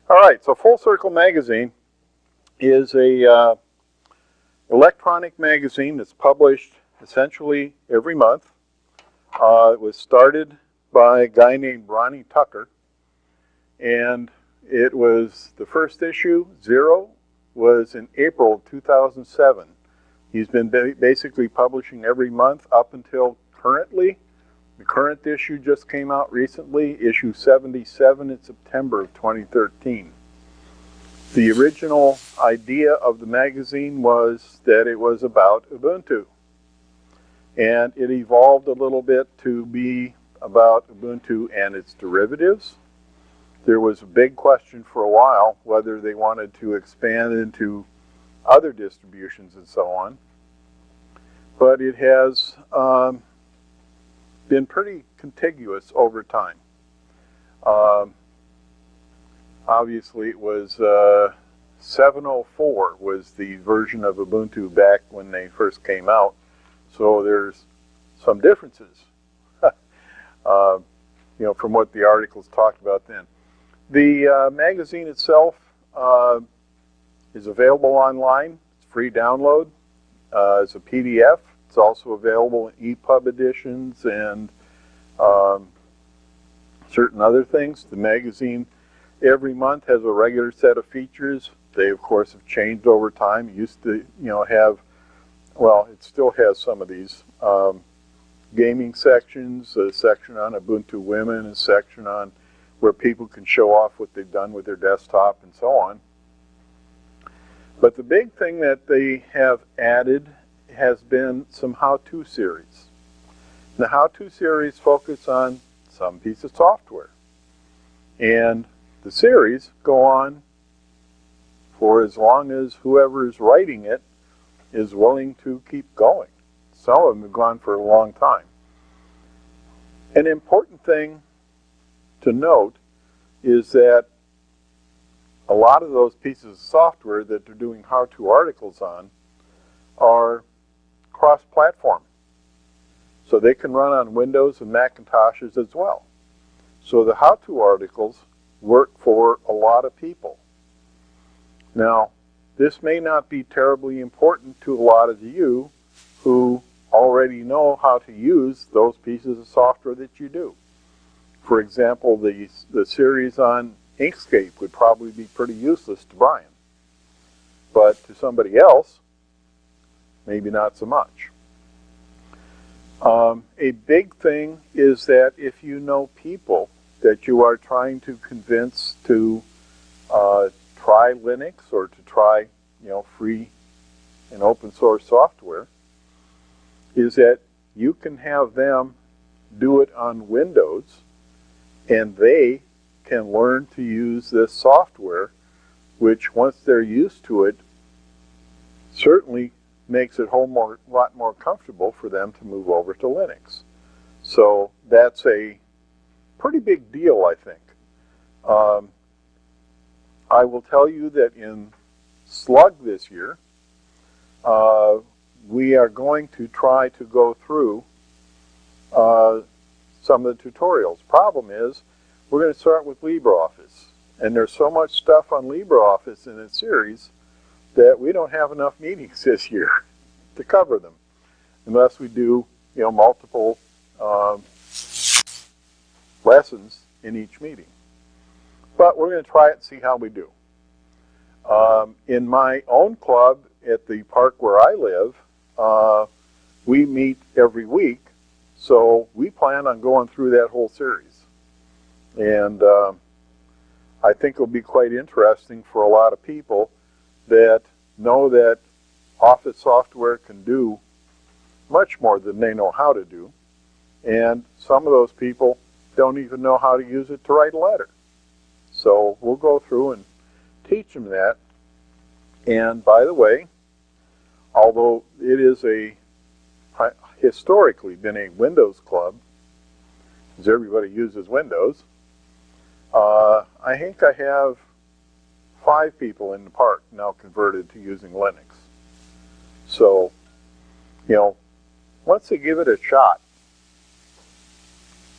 All right, so Full Circle Magazine is a electronic magazine that's published essentially every month. It was started by a guy named Ronnie Tucker, and it was the first issue, Zero, was in April 2007. He's been basically publishing every month up until currently. The current issue just came out recently, issue 77 in September of 2013. The original idea of the magazine was that it was about Ubuntu. And it evolved a little bit to be about Ubuntu and its derivatives. There was a big question for a while whether they wanted to expand into other distributions and so on. But it has been pretty contiguous over time. Obviously, it was 704 was the version of Ubuntu back when they first came out. So there's some differences, from what the articles talked about then. The magazine itself is available online. It's free download. It's a PDF. It's also available in EPUB editions and certain other things. The magazine every month has a regular set of features. They, of course, have changed over time. It used to, have, well, it still has some of these gaming sections, a section on Ubuntu Women, a section on where people can show off what they've done with their desktop and so on. But the big thing that they have added has been some how-to series. The how-to series focus on some piece of software. And the series go on for as long as whoever is writing it is willing to keep going. Some of them have gone for a long time. An important thing to note is that a lot of those pieces of software that they're doing how-to articles on are cross-platform. So they can run on Windows and Macintoshes as well. So the how-to articles work for a lot of people. Now, this may not be terribly important to a lot of you who already know how to use those pieces of software that you do. For example, the series on Inkscape would probably be pretty useless to Brian. But to somebody else, maybe not so much. A big thing is that if you know people that you are trying to convince to try Linux or to try, free and open source software, is that you can have them do it on Windows and they can learn to use this software, which once they're used to it, certainly makes it a lot more comfortable for them to move over to Linux. So that's a pretty big deal, I think. I will tell you that in Slug this year, we are going to try to go through some of the tutorials. Problem is, we're going to start with LibreOffice. And there's so much stuff on LibreOffice in its series that we don't have enough meetings this year to cover them, unless we do, multiple lessons in each meeting. But we're going to try it and see how we do. In my own club at the park where I live, we meet every week, so we plan on going through that whole series. And I think it'll be quite interesting for a lot of people that know that Office software can do much more than they know how to do. And some of those people don't even know how to use it to write a letter. So we'll go through and teach them that. And by the way, although it is historically been a Windows club, because everybody uses Windows, I think I have 5 people in the park now converted to using Linux. So, once they give it a shot,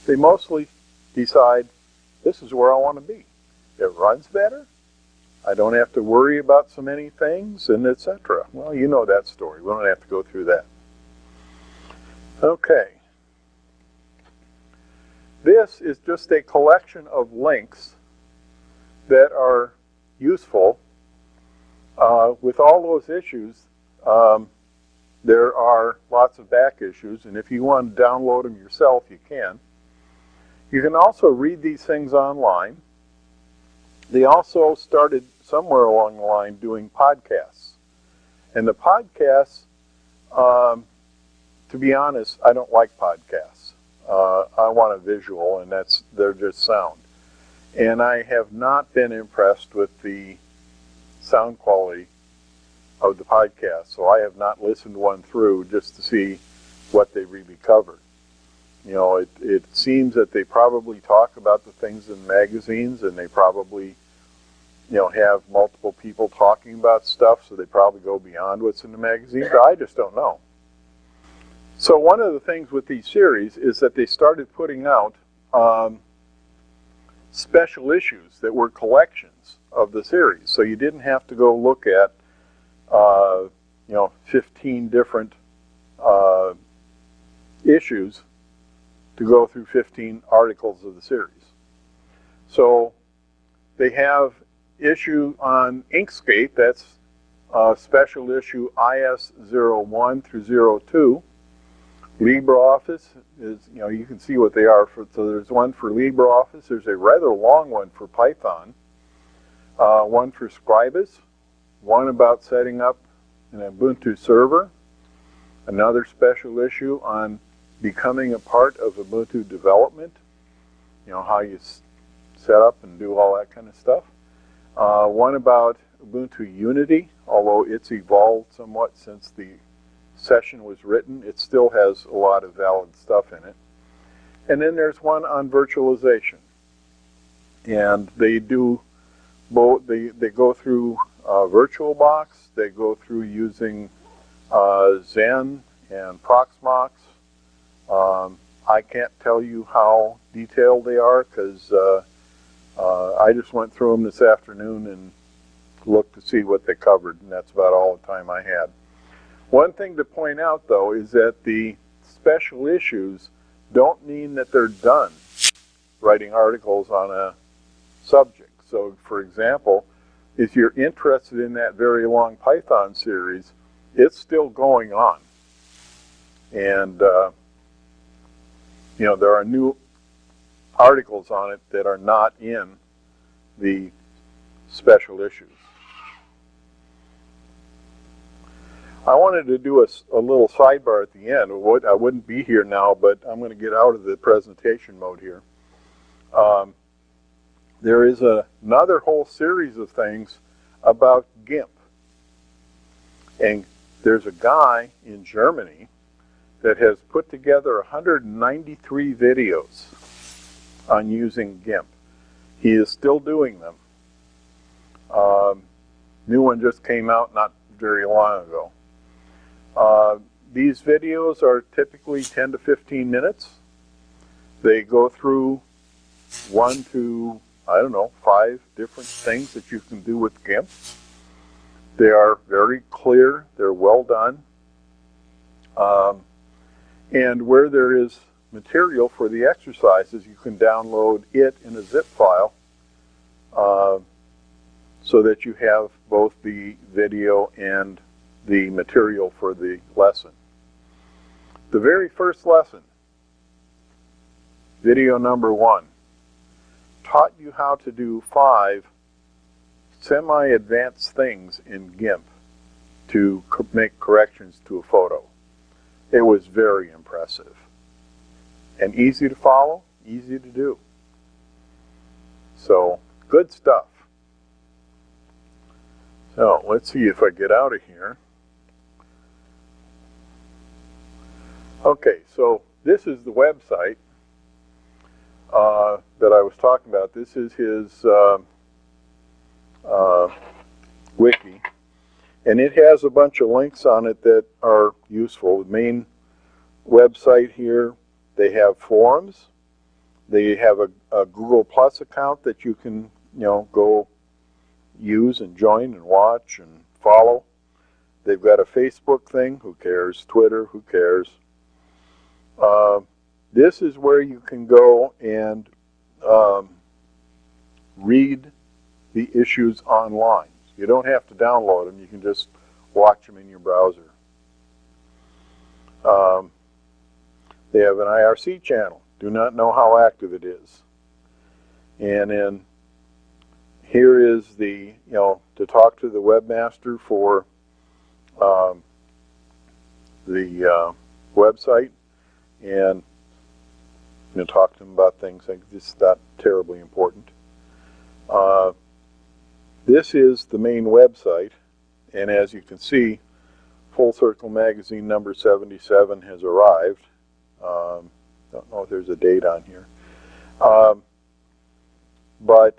they mostly decide, this is where I want to be. It runs better, I don't have to worry about so many things, and etc. Well, you know that story. We don't have to go through that. Okay. This is just a collection of links that are useful. With all those issues, there are lots of back issues, and if you want to download them yourself, you can. You can also read these things online. They also started somewhere along the line doing podcasts. And the podcasts, to be honest, I don't like podcasts. I want a visual, and they're just sound. And I have not been impressed with the sound quality of the podcast, so I have not listened one through just to see what they really covered. You know, it seems that they probably talk about the things in magazines, and they probably, you know, have multiple people talking about stuff, so they probably go beyond what's in the magazine, but I just don't know. So one of the things with these series is that they started putting out special issues that were collections of the series. So you didn't have to go look at, 15 different issues to go through 15 articles of the series. So they have issue on Inkscape, that's special issue IS01 through 02. LibreOffice is, you can see what they are. So there's one for LibreOffice. There's a rather long one for Python. One for Scribus. One about setting up an Ubuntu server. Another special issue on becoming a part of Ubuntu development. How you set up and do all that kind of stuff. One about Ubuntu Unity, although it's evolved somewhat since the session was written. It still has a lot of valid stuff in it. And then there's one on virtualization. And they do both. They go through VirtualBox. They go through using Zen and Proxmox. I can't tell you how detailed they are because I just went through them this afternoon and looked to see what they covered, and that's about all the time I had. One thing to point out, though, is that the special issues don't mean that they're done writing articles on a subject. So, for example, if you're interested in that very long Python series, it's still going on. And, there are new articles on it that are not in the special issues. I wanted to do a little sidebar at the end. I wouldn't be here now, but I'm going to get out of the presentation mode here. There is another whole series of things about GIMP. And there's a guy in Germany that has put together 193 videos on using GIMP. He is still doing them. New one just came out not very long ago. These videos are typically 10 to 15 minutes. They go through 1 to, 5 different things that you can do with GIMP. They are very clear. They're well done. And where there is material for the exercises, you can download it in a zip file so that you have both the video and the material for the lesson. The very first lesson, video number 1, taught you how to do 5 semi-advanced things in GIMP to make corrections to a photo. It was very impressive and easy to follow, easy to do. So, good stuff. So, let's see if I get out of here. Okay, so this is the website that I was talking about. This is his wiki, and it has a bunch of links on it that are useful. The main website here, they have forums. They have a Google Plus account that you can, go use and join and watch and follow. They've got a Facebook thing, who cares? Twitter, who cares? This is where you can go and read the issues online. You don't have to download them. You can just watch them in your browser. They have an IRC channel. Do not know how active it is. And then here is the, to talk to the webmaster for the website, and talk to them about things like this is not terribly important. This is the main website, and as you can see, Full Circle Magazine number 77 has arrived. Don't know if there's a date on here. But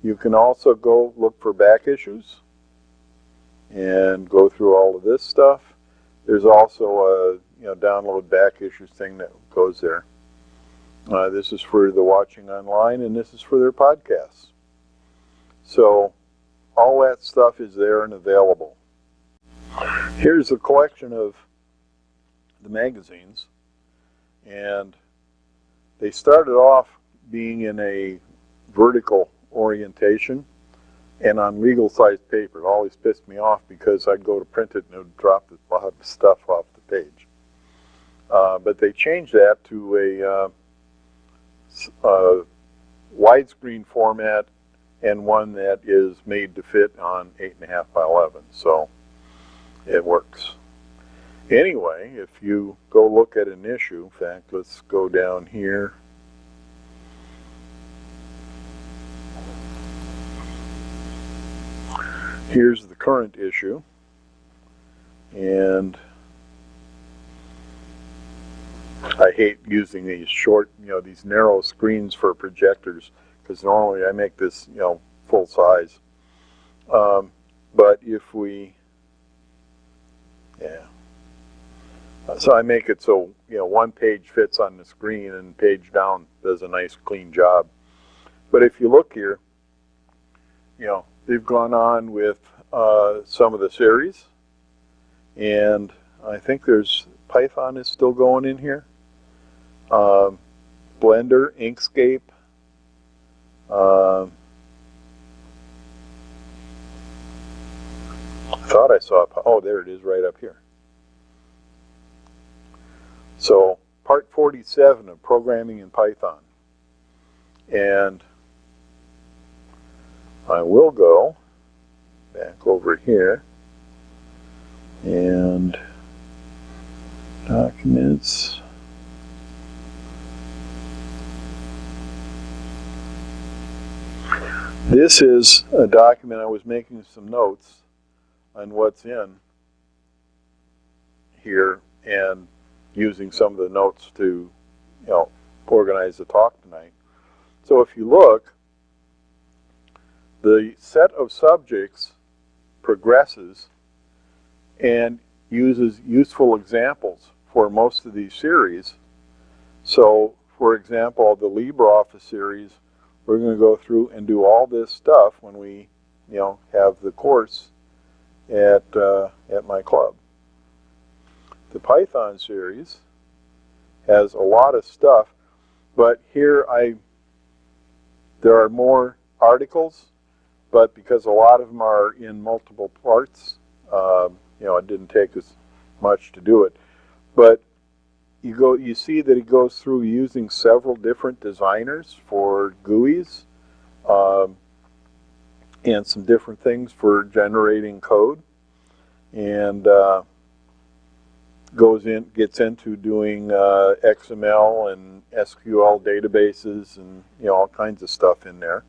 you can also go look for back issues and go through all of this stuff. There's also a download back issues thing that goes there. This is for the watching online, and this is for their podcasts. So all that stuff is there and available. Here's a collection of the magazines, and they started off being in a vertical orientation and on legal sized paper. It always pissed me off because I'd go to print it and it would drop a lot of stuff off the page. But they changed that to a widescreen format and one that is made to fit on 8.5 by 11. So it works. Anyway, if you go look at an issue, in fact, let's go down here. Here's the current issue, and I hate using these short, these narrow screens for projectors, because normally I make this, full size. But if we, so I make it so, one page fits on the screen and page down does a nice clean job. But if you look here, they've gone on with some of the series, and I think there's Python is still going in here. Blender, Inkscape. I thought I saw, oh, there it is right up here. So part 47 of programming in Python. And I will go back over here and documents. This is a document I was making some notes on what's in here and using some of the notes to, organize the talk tonight. So if you look, the set of subjects progresses and uses useful examples for most of these series. So, for example, the LibreOffice series, we're going to go through and do all this stuff when we, have the course at my club. The Python series has a lot of stuff, but here there are more articles, but because a lot of them are in multiple parts, it didn't take as much to do it. But you see that it goes through using several different designers for GUIs, and some different things for generating code, and gets into doing XML and SQL databases and all kinds of stuff in there.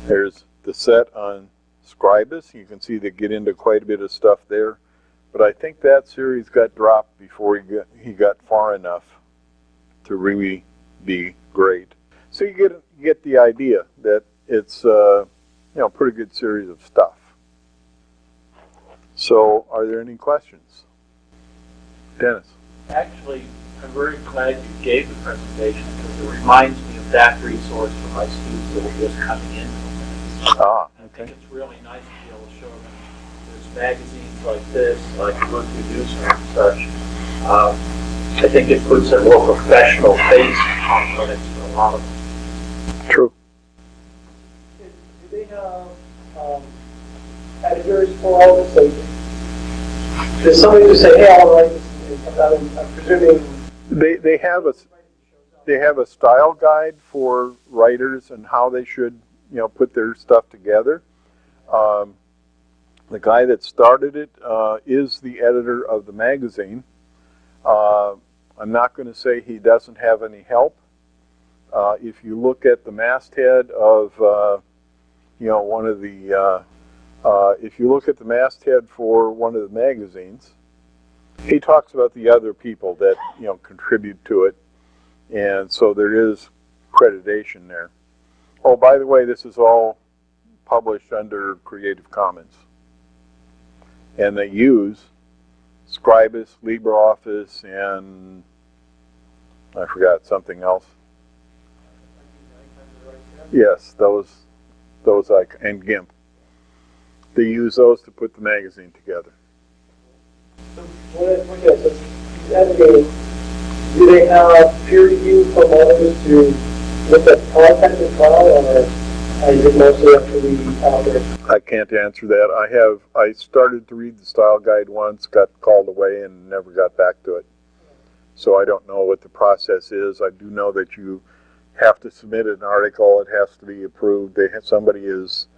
There's the set on Scribus. You can see they get into quite a bit of stuff there, but I think that series got dropped before he got far enough to really be great. So you get the idea that it's pretty good series of stuff. So are there any questions? Dennis? Actually, I'm very glad you gave the presentation because it reminds me of that resource for my students that are just coming in. Ah, I okay. think it's really nice to be able to show them there's magazines like this, like Monthly Newsroom and such. I think it puts a more professional face on clinics for a lot of them. True. Do they have editors for all this? Like, does somebody just say, hey, I'll write this and come out? I'm presuming They have a style guide for writers and how they should, put their stuff together. The guy that started it is the editor of the magazine. I'm not going to say he doesn't have any help. If you look at the masthead of, one of the, if you look at the masthead for one of the magazines, he talks about the other people that, contribute to it. And so there is accreditation there. Oh, by the way, this is all published under Creative Commons. And they use Scribus, LibreOffice, and I forgot something else. Yes, those and GIMP. They use those to put the magazine together. so he's editing. Do they have peer review from others to look at content as well, or is it mostly up to the author? I can't answer that. I started to read the style guide once, got called away, and never got back to it. So I don't know what the process is. I do know that you have to submit an article. It has to be approved. Somebody is,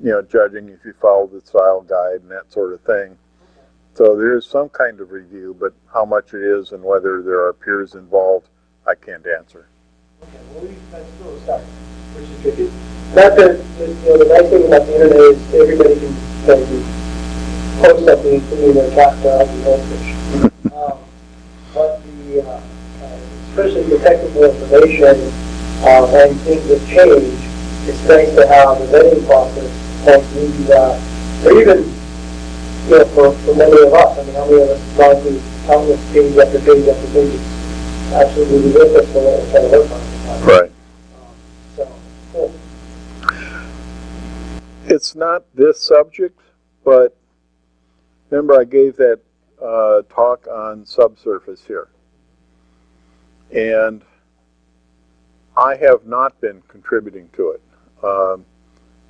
judging if you follow the style guide and that sort of thing. So there is some kind of review, but how much it is and whether there are peers involved, I can't answer. Okay, well, that's still a start, which is good. Not that, the nice thing about the internet is everybody can post something, including their cat dog and goldfish. But especially the technical information and things that change, it's nice to have a vetting process like maybe or even for many of us. I mean, how many of us have gone through countless page after page after page? Absolutely ridiculous for what we're trying to work on. Right. So, cool. It's not this subject, but remember I gave that talk on subsurface here. And I have not been contributing to it.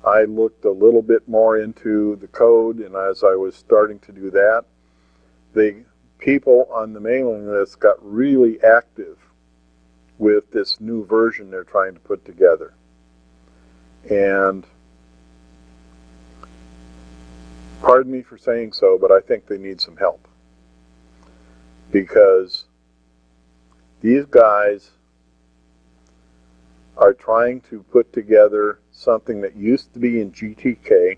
I looked a little bit more into the code, and as I was starting to do that, the people on the mailing list got really active with this new version they're trying to put together. And pardon me for saying so, but I think they need some help. Because these guys are trying to put together something that used to be in GTK.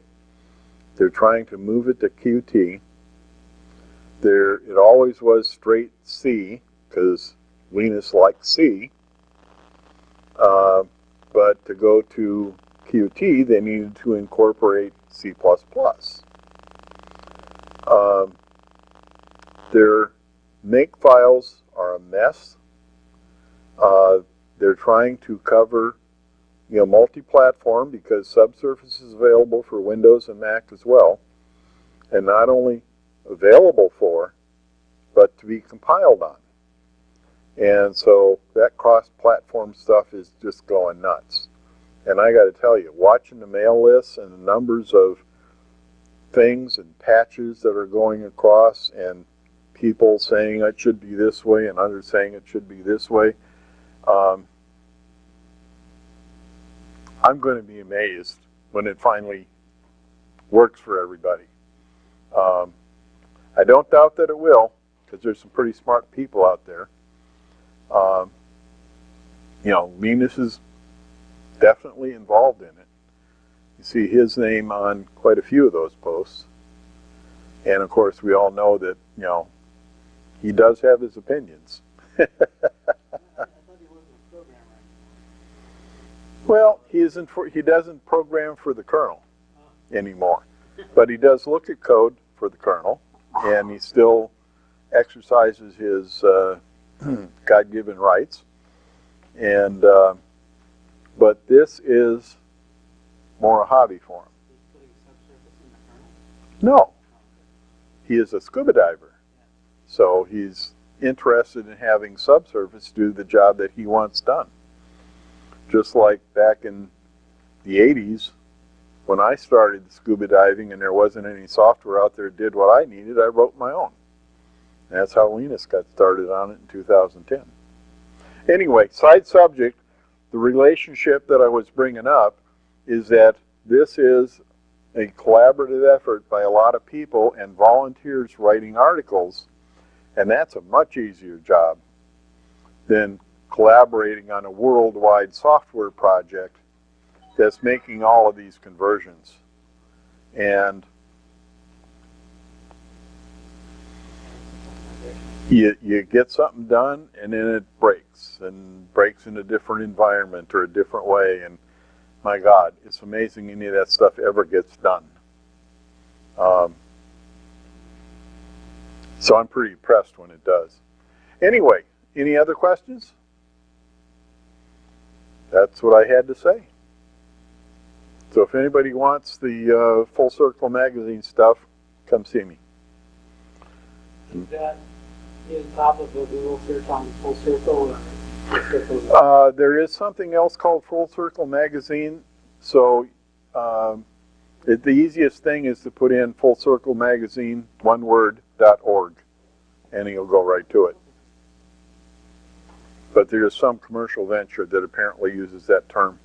They're trying to move it to Qt. It always was straight C, because Linus likes C. But to go to Qt, they needed to incorporate C++. Their make files are a mess. They're trying to cover, multi-platform because Subsurface is available for Windows and Mac as well. And not only available for, but to be compiled on. And so that cross-platform stuff is just going nuts. And I got to tell you, watching the mail lists and the numbers of things and patches that are going across and people saying it should be this way and others saying it should be this way, I'm going to be amazed when it finally works for everybody. I don't doubt that it will, because there's some pretty smart people out there. Linus is definitely involved in it. You see his name on quite a few of those posts. And of course, we all know that, he does have his opinions. Well, he doesn't program for the kernel anymore. But he does look at code for the kernel, and he still exercises his God-given rights. And but this is more a hobby for him. No. He is a scuba diver. So he's interested in having subsurface do the job that he wants done. Just like back in the 80s, when I started scuba diving and there wasn't any software out there that did what I needed, I wrote my own. And that's how Linus got started on it in 2010. Anyway, side subject, the relationship that I was bringing up is that this is a collaborative effort by a lot of people and volunteers writing articles, and that's a much easier job than collaborating on a worldwide software project that's making all of these conversions. And you get something done and then it breaks in a different environment or a different way, and my God, it's amazing any of that stuff ever gets done. So I'm pretty impressed when it does. Anyway, any other questions? That's what I had to say. So if anybody wants the Full Circle magazine stuff, come see me. Is that in top of the Google search on Full Circle? There is something else called Full Circle magazine. So the easiest thing is to put in Full Circle magazine, one word, .org, and you'll go right to it. But there's some commercial venture that apparently uses that term.